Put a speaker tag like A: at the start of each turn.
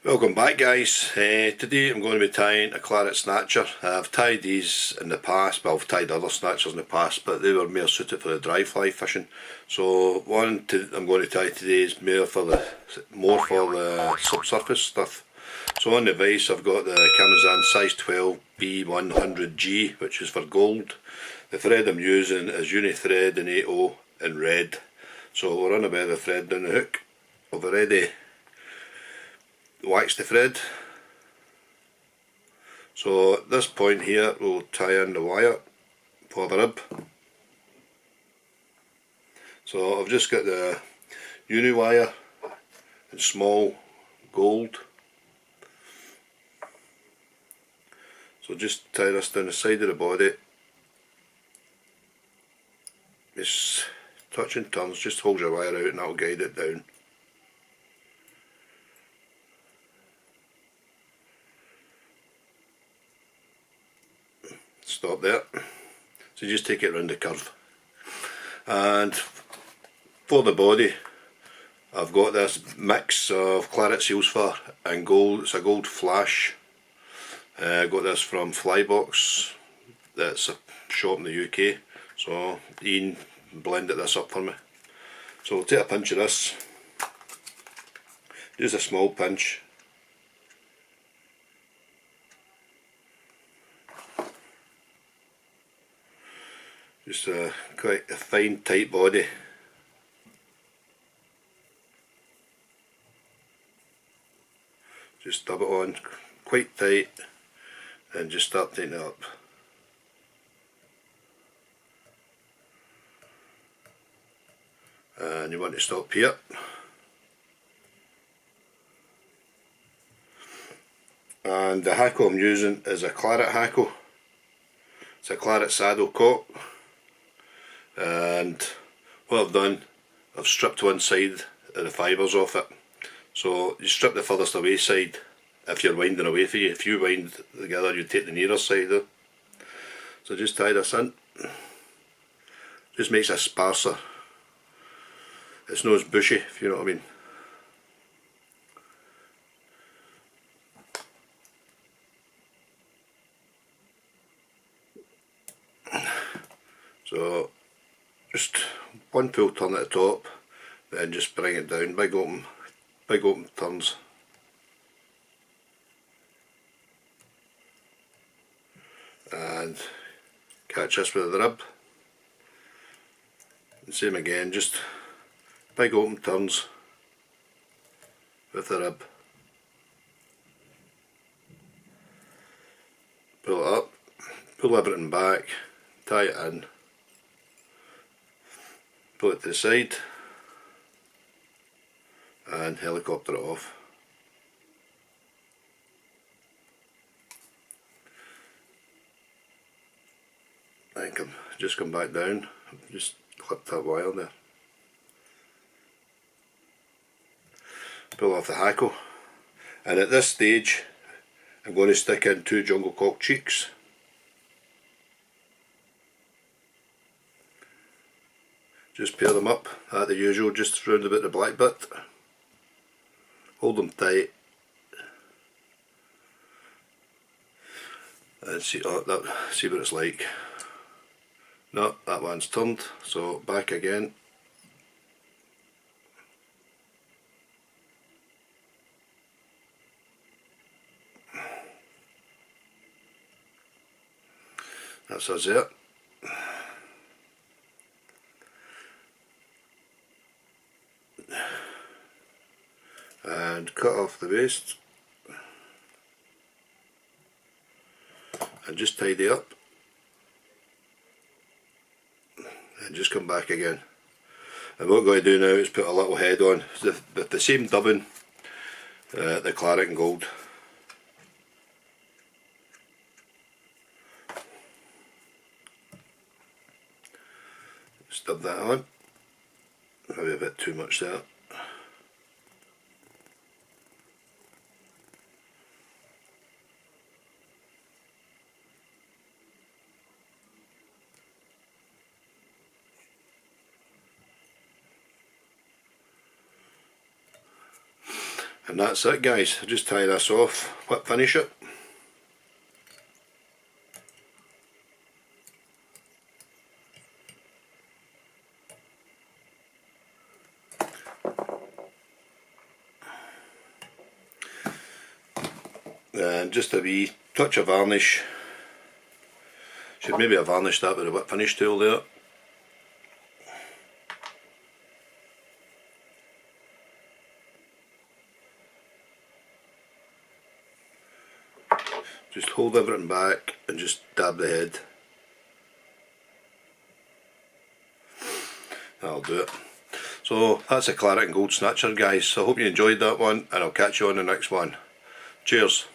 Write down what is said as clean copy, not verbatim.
A: Welcome back, guys. Today I'm going to be tying a Claret Snatcher. I've tied these in the past, well, I've tied other Snatchers in the past, but they were more suited for the dry fly fishing. So one I'm going to tie today is more for the subsurface stuff. So on the vise I've got the Camazan size 12 B100G, which is for gold. The thread I'm using is uni thread in 8/0 in red. So we'll run a bit of the thread down the hook. I've already waxed the thread. So at this point here we'll tie in the wire for the rib. So I've just got the uni wire in small gold. So just tie this down the side of the body. Just touching turns, just hold your wire out and that'll guide it down. Stop there. So just take it round the curve. And for the body I've got this mix of Claret Seals Fur and gold. It's a gold flash. I got this from Flybox. That's a shop in the UK. So Ian blended this up for me. So I'll take a pinch of this. Just a small pinch. Just quite a fine tight body. Just dub it on quite tight and just start tightening it up. And you want to stop here. And the hackle I'm using is a Claret hackle. It's a Claret saddle cock. And what I've done, I've stripped one side of the fibres off it. So you strip the furthest away side if you're winding away for you. If you wind together you take the nearer side though. So just tie this in. Just makes it sparser. It's not as bushy, if you know what I mean. So just one full turn at the top, then just bring it down, big open turns. And catch this with the rib. And same again, just big open turns with the rib. Pull it up, pull everything back, tie it in. Pull it to the side and helicopter it off. Then just come back down, just clip that wire there. Pull off the hackle, and at this stage I'm going to stick in 2 jungle cock cheeks. Just pair them up at the usual, just round about the black bit. Hold them tight. And see what it's like. No, that one's turned, so back again. That's us there. And cut off the waist and just tidy up and just come back again. And what I'm going to do now is put a little head on with the same dubbing, the Claret and gold. Just dub that on, maybe a bit too much there. And that's it, guys. I'll just tie this off, whip finish it. And just a wee touch of varnish. Should maybe have varnished that with a whip finish tool there. Just hold everything back and just dab the head. That'll do it. So that's a Claret and Gold Snatcher, guys. So I hope you enjoyed that one, and I'll catch you on the next one. Cheers.